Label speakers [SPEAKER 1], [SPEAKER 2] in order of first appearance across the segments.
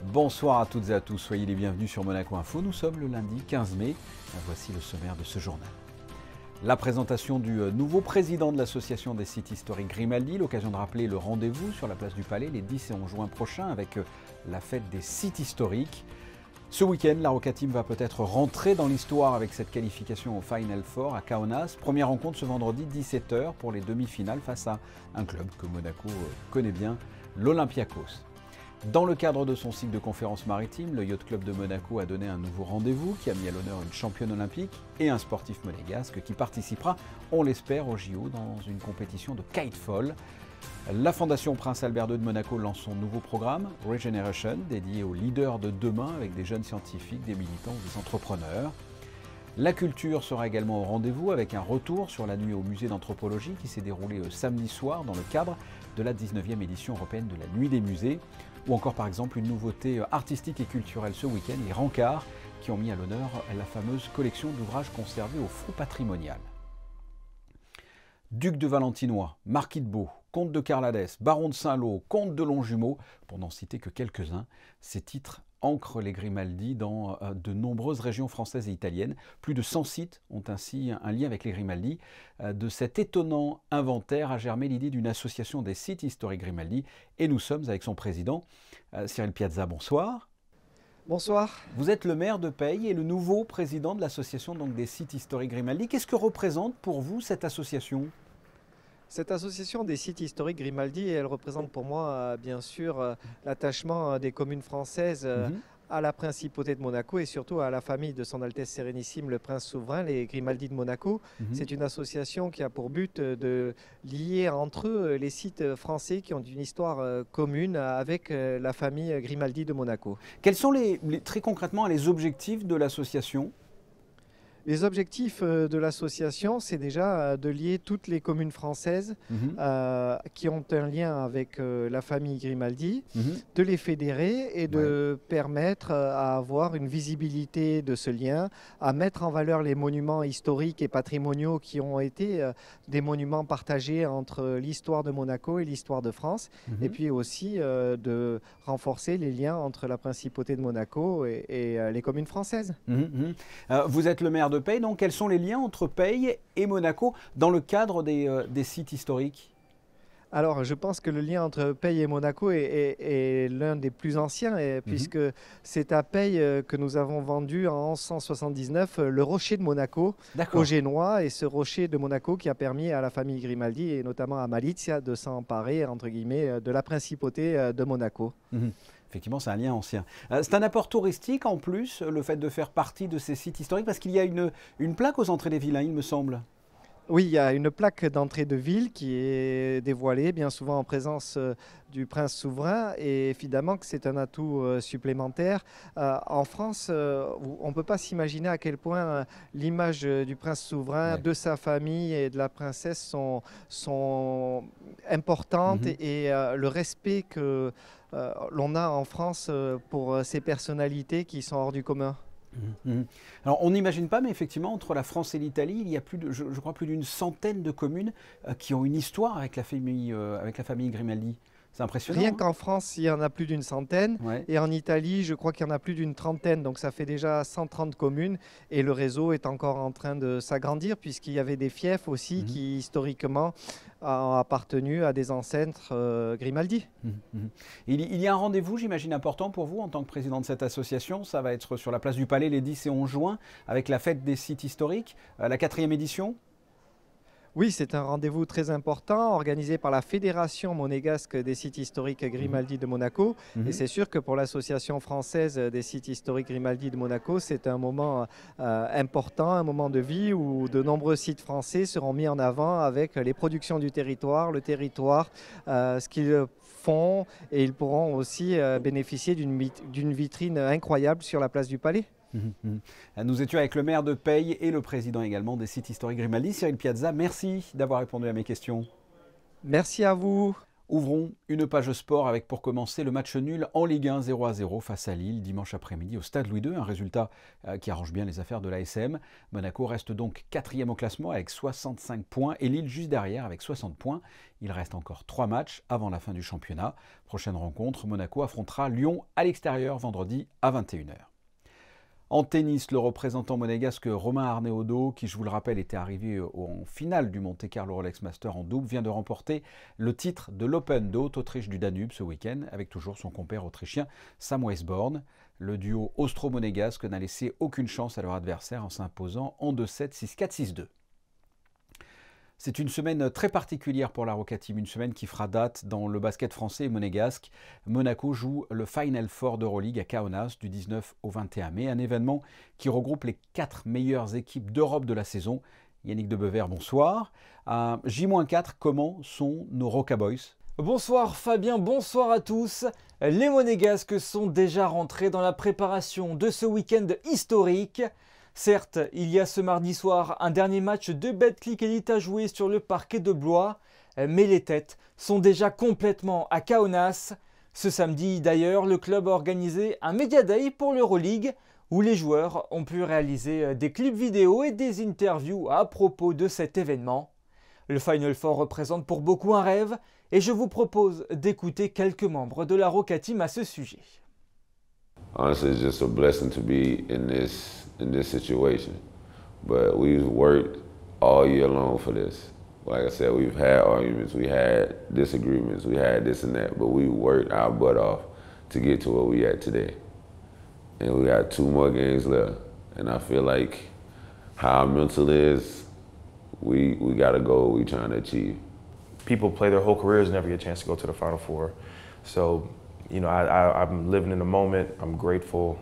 [SPEAKER 1] Bonsoir à toutes et à tous, soyez les bienvenus sur Monaco Info. Nous sommes le lundi 15 mai. Voici le sommaire de ce journal. La présentation du nouveau président de l'association des sites historiques Grimaldi, l'occasion de rappeler le rendez-vous sur la place du Palais les 10 et 11 juin prochains avec la fête des sites historiques. Ce week-end, la Roca Team va peut-être rentrer dans l'histoire avec cette qualification au Final Four à Kaunas. Première rencontre ce vendredi 17h pour les demi-finales face à un club que Monaco connaît bien, l'Olympiakos. Dans le cadre de son cycle de conférences maritimes, le Yacht Club de Monaco a donné un nouveau rendez-vous qui a mis à l'honneur une championne olympique et un sportif monégasque qui participera, on l'espère, au JO dans une compétition de kitefall. La Fondation Prince Albert II de Monaco lance son nouveau programme, Regeneration, dédié aux leaders de demain avec des jeunes scientifiques, des militants ou des entrepreneurs. La culture sera également au rendez-vous avec un retour sur la nuit au musée d'anthropologie qui s'est déroulée samedi soir dans le cadre de la 19e édition européenne de la Nuit des musées. Ou encore par exemple une nouveauté artistique et culturelle ce week-end, les Rencarts, qui ont mis à l'honneur la fameuse collection d'ouvrages conservés au Fonds patrimonial. Duc de Valentinois, Marquis de Beau, Comte de Carladès, Baron de Saint-Lô, Comte de Longjumeau, pour n'en citer que quelques-uns, ces titres ancrent les Grimaldi dans de nombreuses régions françaises et italiennes. Plus de 100 sites ont ainsi un lien avec les Grimaldi. De cet étonnant inventaire a germé l'idée d'une association des sites historiques Grimaldi. Et nous sommes avec son président, Cyril Piazza. Bonsoir.
[SPEAKER 2] Bonsoir.
[SPEAKER 1] Vous êtes le maire de Peille et le nouveau président de l'association des sites historiques Grimaldi. Qu'est-ce que représente pour vous cette association ?
[SPEAKER 2] Cette association des sites historiques Grimaldi, elle représente pour moi bien sûr l'attachement des communes françaises à la principauté de Monaco et surtout à la famille de son Altesse Sérénissime le Prince Souverain, les Grimaldi de Monaco. C'est une association qui a pour but de lier entre eux les sites français qui ont une histoire commune avec la famille Grimaldi de Monaco.
[SPEAKER 1] Quels sont très concrètement les objectifs de l'association ?
[SPEAKER 2] Les objectifs de l'association, c'est déjà de lier toutes les communes françaises qui ont un lien avec la famille Grimaldi, de les fédérer et de permettre à avoir une visibilité de ce lien, à mettre en valeur les monuments historiques et patrimoniaux qui ont été des monuments partagés entre l'histoire de Monaco et l'histoire de France, et puis aussi de renforcer les liens entre la principauté de Monaco et les communes françaises.
[SPEAKER 1] Vous êtes le maire de Peille, donc quels sont les liens entre Peille et Monaco dans le cadre des sites historiques ?
[SPEAKER 2] Alors, je pense que le lien entre Peille et Monaco est l'un des plus anciens, puisque c'est à Peille que nous avons vendu en 1179 le rocher de Monaco aux Génois, et ce rocher de Monaco qui a permis à la famille Grimaldi, et notamment à Malizia, de s'emparer, entre guillemets, de la principauté de Monaco.
[SPEAKER 1] Effectivement, c'est un lien ancien. C'est un apport touristique en plus, le fait de faire partie de ces sites historiques, parce qu'il y a une plaque aux entrées des villes, il me semble.
[SPEAKER 2] Oui, il y a une plaque d'entrée de ville qui est dévoilée, bien souvent en présence du prince souverain, et évidemment que c'est un atout supplémentaire. En France, on ne peut pas s'imaginer à quel point l'image du prince souverain, de sa famille et de la princesse sont importantes, et le respect que l'on a en France pour ces personnalités qui sont hors du commun.
[SPEAKER 1] Alors on n'imagine pas, mais effectivement entre la France et l'Italie, il y a je crois plus d'une centaine de communes qui ont une histoire avec la famille Grimaldi. C'est impressionnant.
[SPEAKER 2] Rien qu'en France, il y en a plus d'une centaine. Et en Italie, je crois qu'il y en a plus d'une trentaine. Donc ça fait déjà 130 communes. Et le réseau est encore en train de s'agrandir, puisqu'il y avait des fiefs aussi qui, historiquement, ont appartenu à des ancêtres Grimaldi.
[SPEAKER 1] Il y a un rendez-vous, j'imagine, important pour vous en tant que président de cette association. Ça va être sur la place du Palais les 10 et 11 juin, avec la fête des sites historiques, la 4e édition.
[SPEAKER 2] Oui, c'est un rendez-vous très important organisé par la Fédération monégasque des sites historiques Grimaldi de Monaco. Et c'est sûr que pour l'association française des sites historiques Grimaldi de Monaco, c'est un moment important, un moment de vie où de nombreux sites français seront mis en avant avec les productions du territoire, le territoire, ce qu'ils font, et ils pourront aussi bénéficier d'une vitrine incroyable sur la place du Palais.
[SPEAKER 1] Nous étions avec le maire de Peille et le président également des sites historiques Grimaldi, Cyril Piazza. Merci d'avoir répondu à mes questions.
[SPEAKER 2] Merci à vous.
[SPEAKER 1] Ouvrons une page sport avec pour commencer le match nul en Ligue 1 0-0 face à Lille dimanche après-midi au Stade Louis II, un résultat qui arrange bien les affaires de l'ASM. Monaco reste donc 4e au classement avec 65 points et Lille juste derrière avec 60 points. Il reste encore 3 matchs avant la fin du championnat. Prochaine rencontre, Monaco affrontera Lyon à l'extérieur vendredi à 21h. En tennis, le représentant monégasque Romain Arnaud, qui je vous le rappelle était arrivé en finale du Monte Carlo Rolex Master en double, vient de remporter le titre de l'Open de Haute-Autriche du Danube ce week-end avec toujours son compère autrichien Sam Weisborn. Le duo austro-monégasque n'a laissé aucune chance à leur adversaire en s'imposant en 2-7, 6-4, 6-2. C'est une semaine très particulière pour la Roca Team, une semaine qui fera date dans le basket français et monégasque. Monaco joue le Final Four d'Euroleague à Kaunas du 19 au 21 mai, un événement qui regroupe les 4 meilleures équipes d'Europe de la saison. Yannick Debever, bonsoir. J-4, comment sont nos Roca Boys ?
[SPEAKER 3] Bonsoir Fabien, bonsoir à tous. Les monégasques sont déjà rentrés dans la préparation de ce week-end historique. Certes, il y a ce mardi soir un dernier match de Betclic Elite à jouer sur le parquet de Blois, mais les têtes sont déjà complètement à Kaunas. Ce samedi d'ailleurs, le club a organisé un Media Day pour l'Euroleague où les joueurs ont pu réaliser des clips vidéo et des interviews à propos de cet événement. Le Final Four représente pour beaucoup un rêve et je vous propose d'écouter quelques membres de la Roca Team à ce sujet.
[SPEAKER 4] Honestly, it's just a blessing to be in this situation. But we've worked all year long for this. Like I said, we've had arguments, we had disagreements, we had this and that, but we worked our butt off to get to where we at today. And we got 2 more games left. And I feel like how our mental is, we got a goal we trying to achieve.
[SPEAKER 5] People play their whole careers and never get a chance to go to the Final Four. So, you know, I'm living in the moment. I'm grateful.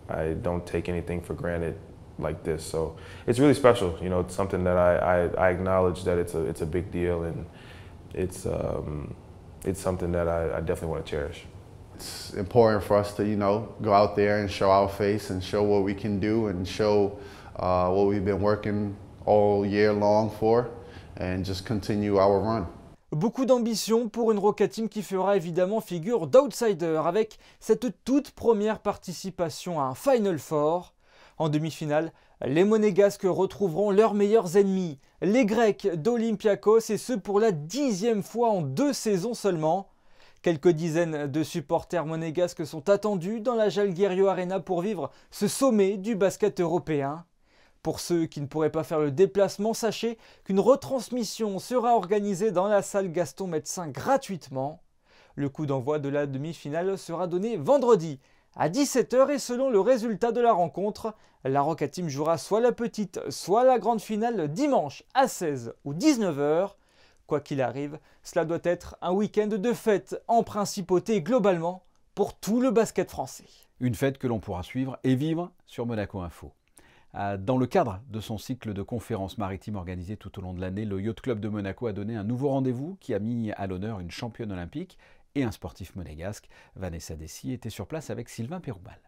[SPEAKER 5] I don't take anything for granted like this. So it's really special. You know, it's something that I acknowledge that it's a big deal, and it's something that I definitely want to cherish.
[SPEAKER 6] It's important for us to, you know, go out there and show our face and show what we can do and show what we've been working all year long for, and just continue our run.
[SPEAKER 3] Beaucoup d'ambition pour une Roca Team qui fera évidemment figure d'outsider avec cette toute première participation à un Final Four. En demi-finale, les Monégasques retrouveront leurs meilleurs ennemis, les Grecs d'Olympiakos, et ce pour la 10e fois en 2 saisons seulement. Quelques dizaines de supporters monégasques sont attendus dans la Jalgirio Arena pour vivre ce sommet du basket européen. Pour ceux qui ne pourraient pas faire le déplacement, sachez qu'une retransmission sera organisée dans la salle Gaston Médecin gratuitement. Le coup d'envoi de la demi-finale sera donné vendredi à 17h et selon le résultat de la rencontre, la Roca Team jouera soit la petite, soit la grande finale dimanche à 16 ou 19h. Quoi qu'il arrive, cela doit être un week-end de fête en principauté globalement pour tout le basket français.
[SPEAKER 1] Une fête que l'on pourra suivre et vivre sur Monaco Info. Dans le cadre de son cycle de conférences maritimes organisées tout au long de l'année, le Yacht Club de Monaco a donné un nouveau rendez-vous qui a mis à l'honneur une championne olympique et un sportif monégasque. Vanessa Dessy était sur place avec Sylvain Péroubal.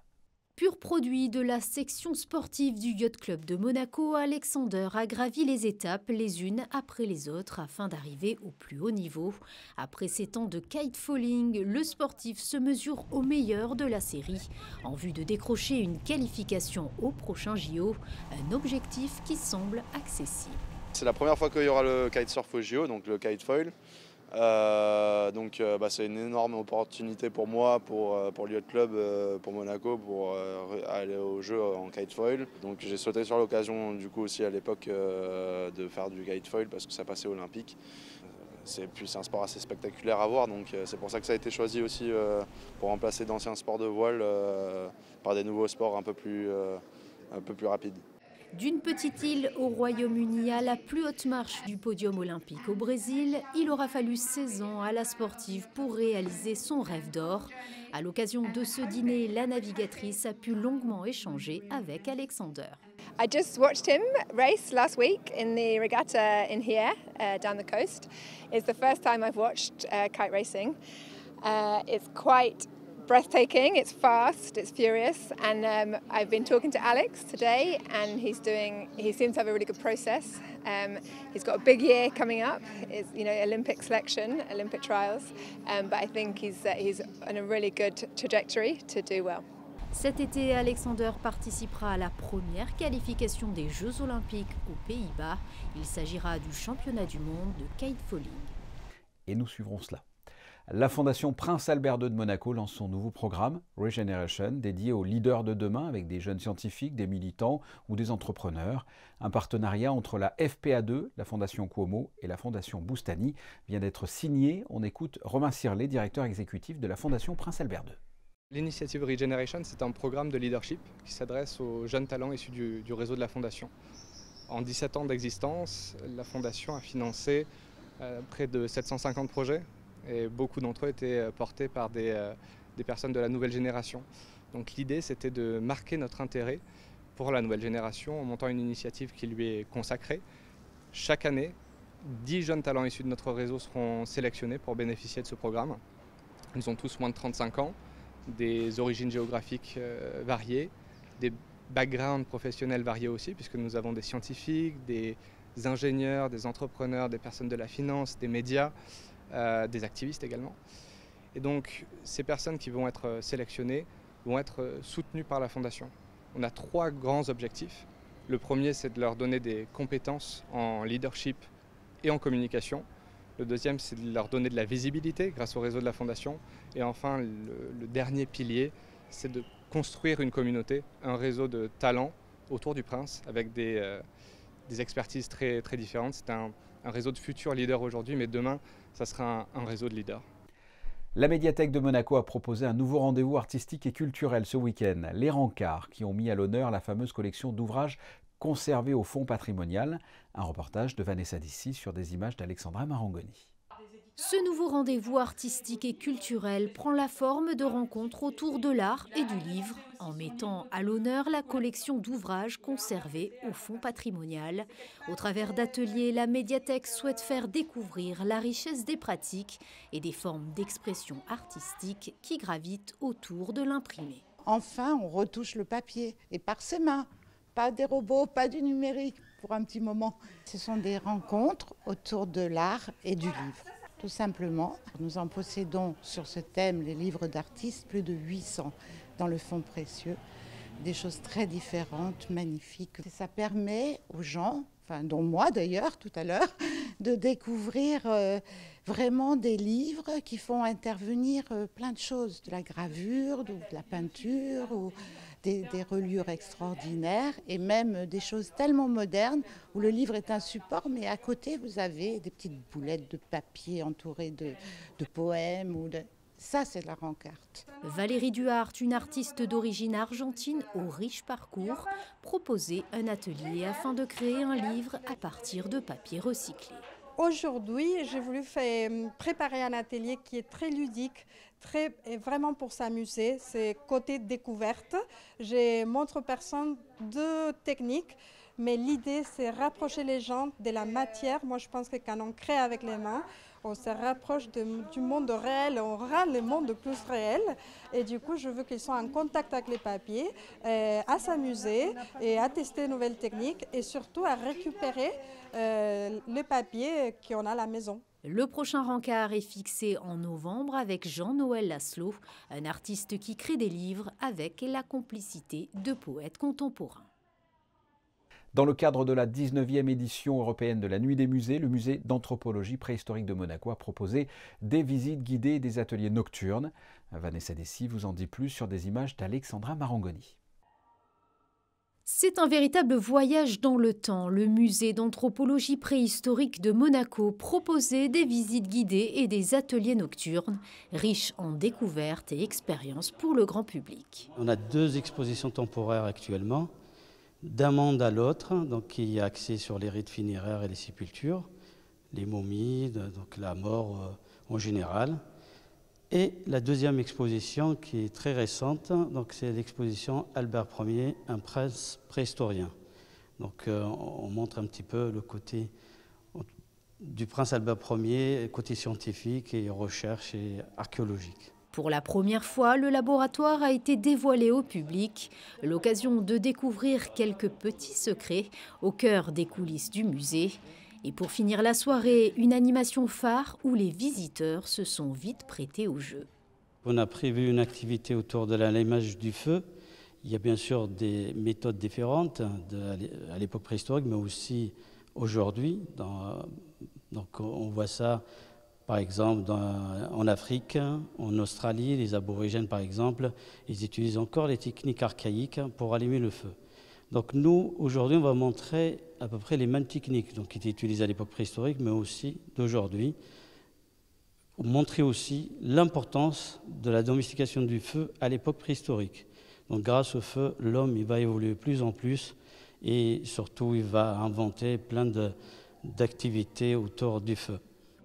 [SPEAKER 7] Pur produit de la section sportive du Yacht Club de Monaco, Alexander a gravi les étapes les unes après les autres afin d'arriver au plus haut niveau. Après 7 ans de kitefalling, le sportif se mesure au meilleur de la série en vue de décrocher une qualification au prochain JO, un objectif qui semble accessible.
[SPEAKER 8] C'est la première fois qu'il y aura le kitesurf au JO, donc le kitefoil. C'est une énorme opportunité pour moi, pour le Yacht Club, pour Monaco, pour aller au jeu en kitefoil. Donc j'ai sauté sur l'occasion du coup aussi à l'époque de faire du kitefoil parce que ça passait olympique. C'est un sport assez spectaculaire à voir, donc c'est pour ça que ça a été choisi aussi pour remplacer d'anciens sports de voile par des nouveaux sports un peu plus rapides.
[SPEAKER 7] D'une petite île au Royaume-Uni à la plus haute marche du podium olympique au Brésil, il aura fallu 16 ans à la sportive pour réaliser son rêve d'or. À l'occasion de ce dîner, la navigatrice a pu longuement échanger avec Alexander.
[SPEAKER 9] I just watched him race last week in the regatta in here, down the coast. It's the first time I've watched kite racing. It's quite breathtaking, it's fast, it's furious, and I've been talking to Alex today, and he seems to have a really good process. He's got a big year coming up, it's, Olympic selection, Olympic trials, but I think he's on a really good trajectory to do well.
[SPEAKER 7] Cet été, Alexander participera à la première qualification des Jeux Olympiques aux Pays-Bas. Il s'agira du championnat du monde de kitefalling.
[SPEAKER 1] Et nous suivrons cela. La Fondation Prince Albert II de Monaco lance son nouveau programme Regeneration, dédié aux leaders de demain avec des jeunes scientifiques, des militants ou des entrepreneurs. Un partenariat entre la FPA2, la Fondation Cuomo et la Fondation Boustany vient d'être signé. On écoute Romain Sirlet, directeur exécutif de la Fondation Prince Albert II.
[SPEAKER 10] L'initiative Regeneration, c'est un programme de leadership qui s'adresse aux jeunes talents issus du réseau de la Fondation. En 17 ans d'existence, la Fondation a financé près de 750 projets. Et beaucoup d'entre eux étaient portés par des personnes de la nouvelle génération. Donc l'idée, c'était de marquer notre intérêt pour la nouvelle génération en montant une initiative qui lui est consacrée. Chaque année, 10 jeunes talents issus de notre réseau seront sélectionnés pour bénéficier de ce programme. Ils ont tous moins de 35 ans, des origines géographiques variées, des backgrounds professionnels variés aussi, puisque nous avons des scientifiques, des ingénieurs, des entrepreneurs, des personnes de la finance, des médias, des activistes également. Et donc ces personnes qui vont être sélectionnées vont être soutenues par la Fondation. On a 3 grands objectifs. Le premier, c'est de leur donner des compétences en leadership et en communication. Le deuxième, c'est de leur donner de la visibilité grâce au réseau de la Fondation. Et enfin, le dernier pilier, c'est de construire une communauté, un réseau de talents autour du Prince avec des expertises très, très différentes. C'est un réseau de futurs leaders aujourd'hui, mais demain, ça sera un réseau de leaders.
[SPEAKER 1] La médiathèque de Monaco a proposé un nouveau rendez-vous artistique et culturel ce week-end. Les Rencarts, qui ont mis à l'honneur la fameuse collection d'ouvrages conservés au fonds patrimonial. Un reportage de Vanessa Dissy sur des images d'Alexandra Marangoni.
[SPEAKER 7] Ce nouveau rendez-vous artistique et culturel prend la forme de rencontres autour de l'art et du livre, en mettant à l'honneur la collection d'ouvrages conservés au fonds patrimonial. Au travers d'ateliers, la médiathèque souhaite faire découvrir la richesse des pratiques et des formes d'expression artistique qui gravitent autour de l'imprimé.
[SPEAKER 11] Enfin, on retouche le papier, et par ses mains. Pas des robots, pas du numérique, pour un petit moment. Ce sont des rencontres autour de l'art et du livre. Tout simplement, nous en possédons sur ce thème, les livres d'artistes, plus de 800 dans le fonds précieux. Des choses très différentes, magnifiques. Et ça permet aux gens, dont moi d'ailleurs tout à l'heure, de découvrir vraiment des livres qui font intervenir plein de choses, de la gravure, de la peinture, ou des reliures extraordinaires, et même des choses tellement modernes où le livre est un support, mais à côté vous avez des petites boulettes de papier entourées de poèmes. Ça, c'est de la rencarte.
[SPEAKER 7] Valérie Duhart, une artiste d'origine argentine au riche parcours, proposait un atelier afin de créer un livre à partir de papier recyclé.
[SPEAKER 12] Aujourd'hui, j'ai voulu préparer un atelier qui est très ludique, vraiment pour s'amuser. C'est côté découverte. Je montre aux personnes 2 techniques, mais l'idée, c'est rapprocher les gens de la matière. Moi, je pense que quand on crée avec les mains, on se rapproche du monde réel, on rend le monde plus réel. Et du coup, je veux qu'ils soient en contact avec les papiers, à s'amuser et à tester de nouvelles techniques et surtout à récupérer les papiers qu'on a à la maison.
[SPEAKER 7] Le prochain rencard est fixé en novembre avec Jean-Noël Laszlo, un artiste qui crée des livres avec la complicité de poètes contemporains.
[SPEAKER 1] Dans le cadre de la 19e édition européenne de la Nuit des musées, le musée d'anthropologie préhistorique de Monaco a proposé des visites guidées et des ateliers nocturnes. Vanessa Dessy vous en dit plus sur des images d'Alexandra Marangoni.
[SPEAKER 7] C'est un véritable voyage dans le temps. Le musée d'anthropologie préhistorique de Monaco proposait des visites guidées et des ateliers nocturnes, riches en découvertes et expériences pour le grand public.
[SPEAKER 13] On a 2 expositions temporaires actuellement, d'un monde à l'autre, donc qui est axé sur les rites funéraires et les sépultures, les momies, donc la mort en général. Et la 2e exposition qui est très récente, donc c'est l'exposition Albert Ier, un prince préhistorien. Donc on montre un petit peu le côté du prince Albert Ier, côté scientifique et recherche et archéologique.
[SPEAKER 7] Pour la première fois, le laboratoire a été dévoilé au public, l'occasion de découvrir quelques petits secrets au cœur des coulisses du musée. Et pour finir la soirée, une animation phare où les visiteurs se sont vite prêtés au jeu.
[SPEAKER 13] On a prévu une activité autour de l'allumage du feu. Il y a bien sûr des méthodes différentes à l'époque préhistorique, mais aussi aujourd'hui. Donc on voit ça, par exemple, en Afrique, en Australie, les aborigènes, par exemple, ils utilisent encore les techniques archaïques pour allumer le feu. Donc nous, aujourd'hui, on va montrer à peu près les mêmes techniques donc, qui étaient utilisées à l'époque préhistorique, mais aussi d'aujourd'hui. Montrer aussi l'importance de la domestication du feu à l'époque préhistorique. Donc grâce au feu, l'homme il va évoluer de plus en plus et surtout il va inventer plein d'activités autour du feu.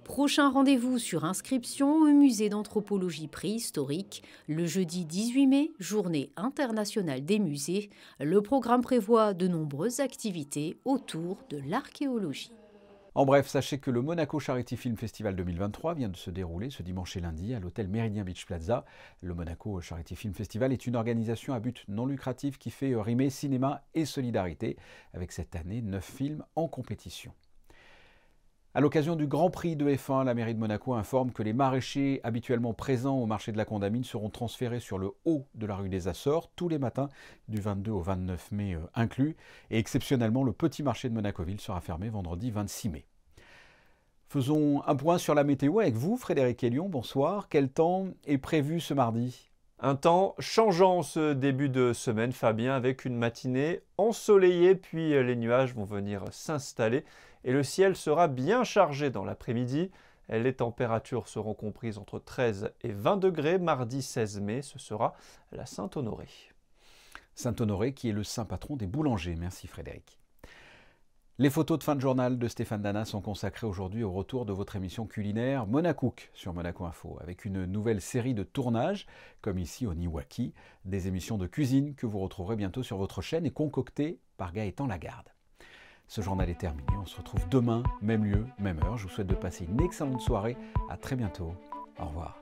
[SPEAKER 7] Prochain rendez-vous sur inscription au musée d'anthropologie préhistorique, le jeudi 18 mai, journée internationale des musées. Le programme prévoit de nombreuses activités autour de l'archéologie.
[SPEAKER 1] En bref, sachez que le Monaco Charity Film Festival 2023 vient de se dérouler ce dimanche et lundi à l'hôtel Méridien Beach Plaza. Le Monaco Charity Film Festival est une organisation à but non lucratif qui fait rimer cinéma et solidarité, avec cette année 9 films en compétition. À l'occasion du Grand Prix de F1, la mairie de Monaco informe que les maraîchers habituellement présents au marché de la Condamine seront transférés sur le haut de la rue des Açores tous les matins du 22 au 29 mai inclus. Et exceptionnellement, le petit marché de Monaco-Ville sera fermé vendredi 26 mai. Faisons un point sur la météo avec vous, Frédéric Hélion. Bonsoir. Quel temps est prévu ce mardi ?
[SPEAKER 14] Un temps changeant ce début de semaine, Fabien, avec une matinée ensoleillée, puis les nuages vont venir s'installer et le ciel sera bien chargé dans l'après-midi. Les températures seront comprises entre 13 et 20 degrés. Mardi 16 mai, ce sera la Saint-Honoré.
[SPEAKER 1] Saint-Honoré qui est le saint patron des boulangers. Merci Frédéric. Les photos de fin de journal de Stéphane Dana sont consacrées aujourd'hui au retour de votre émission culinaire Monacook sur Monaco Info, avec une nouvelle série de tournages, comme ici au Niwaki, des émissions de cuisine que vous retrouverez bientôt sur votre chaîne et concoctées par Gaëtan Lagarde. Ce journal est terminé, on se retrouve demain, même lieu, même heure. Je vous souhaite de passer une excellente soirée, à très bientôt, au revoir.